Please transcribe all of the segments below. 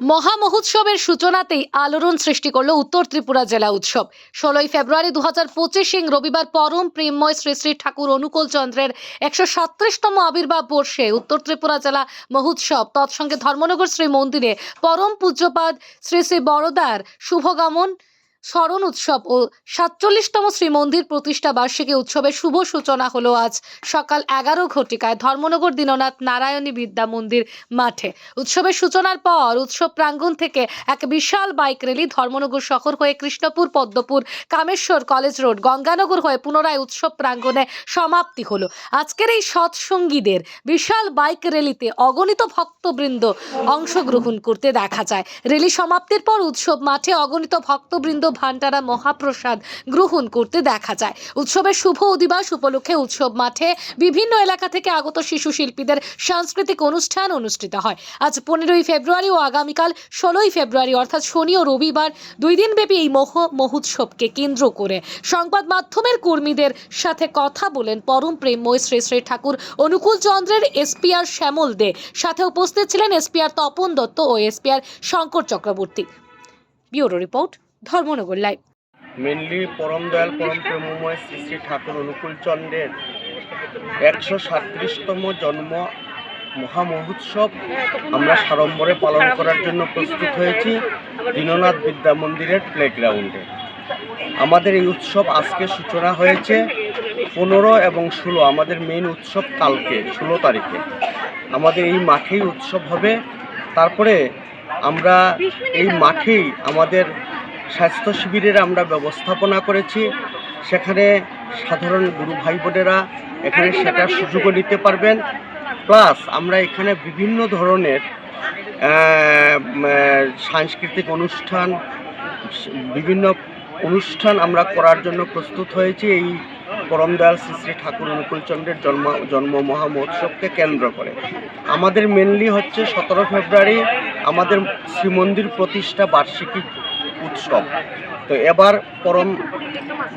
মহামহোৎসবের সূচনাতেই আলোড়ন সৃষ্টি করল উত্তর ত্রিপুরা জেলা উৎসব। 16ই ফেব্রুয়ারি 2025 রবিবার পরম প্রেমময় শ্রী শ্রী ঠাকুর অনুকূল চন্দ্রের 137তম আবির্ভাব বর্ষে উত্তর ত্রিপুরা জেলা মহোৎসব তৎসঙ্গে ধর্মনগর শ্রী মন্দিরে পরম পূজ্যপাদ শ্রী শ্রী বড়দার শুভগমন স্মরণ উৎসব ও 47তম শ্রীমন্দির প্রতিষ্ঠা বার্ষিকী উৎসবের শুভ সূচনা হলো আজ সকাল 11 ঘটিকায় ধর্মনগর দীননাথ নারায়ণী বিদ্যা মন্দির মাঠে। উৎসবের সূচনার পর উৎসব প্রাঙ্গণ থেকে এক বিশাল বাইক র্যালি ধর্মনগর শহর হয়ে কৃষ্ণপুর, পদ্মপুর, কামেশ্বর কলেজ রোড, গঙ্গানগর হয়ে পুনরায় উৎসব প্রাঙ্গণে সমাপ্তি হলো। আজকের এই সৎসঙ্গীদের বিশাল বাইক র্যালিতে অগণিত ভক্তবৃন্দ অংশগ্রহণ করতে দেখা যায়। র্যালি সমাপ্তির পর উৎসব মাঠে অগণিত ভক্তবৃন্দ ভান্ডারা মহাপ্রসাদ গ্রহণ করতে দেখা যায়। উৎসবের শুভ অধিবাস উপলক্ষে উৎসব মাঠে বিভিন্ন এলাকা থেকে আগত শিশু শিল্পীদের সাংস্কৃতিক অনুষ্ঠান অনুষ্ঠিত হয়। আজ 15ই ফেব্রুয়ারি ও আগামীকাল 16ই ফেব্রুয়ারি অর্থাৎ শনি ও রবিবার 2 দিনব্যাপী এই মহোৎসবকে কেন্দ্র করে সংবাদ মাধ্যমের কর্মীদের সাথে কথা বলেন পরম প্রেমময় শ্রী শ্রী ঠাকুর অনুকূল চন্দ্রের এসপিআর শ্যামল দে। সাথে উপস্থিত ছিলেন এসপিআর তপন দত্ত ও SPR Shankar Chakraborty. Bureau report, Dharmanagar live. Mainly পরম দয়াল পরম প্রেমময় শ্রী শ্রী ঠাকুর অনুকূল চন্দ্রের 137তম জন্ম মহামহোৎসব আমরা সাড়ম্বরে পালন করার জন্য প্রস্তুত হয়েছি দীননাথ বিদ্যা মন্দিরের প্লেগ্রাউন্ডে। আমাদের এই উৎসব আজকে সূচনা হয়েছে 15 এবং 16, আমাদের মেইন উৎসব কালকে 16 তারিখে আমাদের এই মাঠেই উৎসব হবে। তারপরে আমরা এই মাঠেই আমাদের স্বাস্থ্য শিবিরের আমরা ব্যবস্থাপনা করেছি, সেখানে সাধারণ গুরু ভাই বোনেরা এখানে সেটার সুযোগও নিতে পারবেন। প্লাস আমরা এখানে বিভিন্ন ধরনের সাংস্কৃতিক অনুষ্ঠান, বিভিন্ন অনুষ্ঠান আমরা করার জন্য প্রস্তুত হয়েছি এই পরম দয়াল শ্রী শ্রী ঠাকুর অনুকূল চন্দ্রের জন্ম মহামহোৎসবকে কেন্দ্র করে। আমাদের মেনলি হচ্ছে 17 ফেব্রুয়ারি আমাদের শ্রীমন্দির প্রতিষ্ঠা বার্ষিকী উৎসব। তো এবার পরম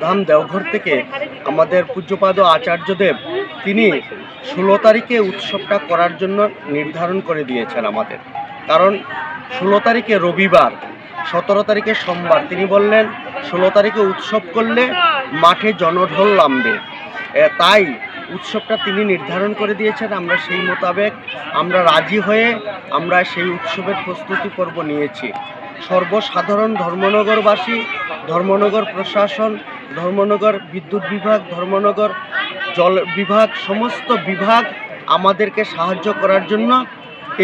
ধাম দেওঘর থেকে আমাদের পূজ্যপাদ আচার্যদেব তিনি 16 তারিখে উৎসবটা করার জন্য নির্ধারণ করে দিয়েছেন আমাদের। কারণ 16 তারিখে রবিবার, 17 তারিখে সোমবার, তিনি বললেন 16 তারিখে উৎসব করলে মাঠে জনঢল নামবে, তাই উৎসবটা তিনি নির্ধারণ করে দিয়েছেন। আমরা সেই মোতাবেক আমরা রাজি হয়ে আমরা সেই উৎসবের প্রস্তুতি পর্ব নিয়েছি। সর্বসাধারণ ধর্মনগরবাসী, ধর্মনগর প্রশাসন, ধর্মনগর বিদ্যুৎ বিভাগ, ধর্মনগর জল বিভাগ, সমস্ত বিভাগ আমাদেরকে সাহায্য করার জন্য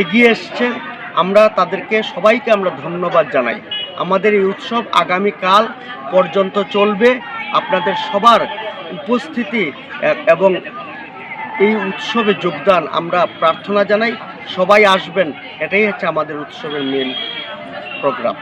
এগিয়ে এসছেন। আমরা তাদেরকে সবাইকে আমরা ধন্যবাদ জানাই। আমাদের এই উৎসব আগামীকাল পর্যন্ত চলবে। আপনাদের সবার উপস্থিতি এবং এই উৎসবে যোগদান আমরা প্রার্থনা জানাই। সবাই আসবেন, এটাই হচ্ছে আমাদের উৎসবের মেন প্রোগ্রাম।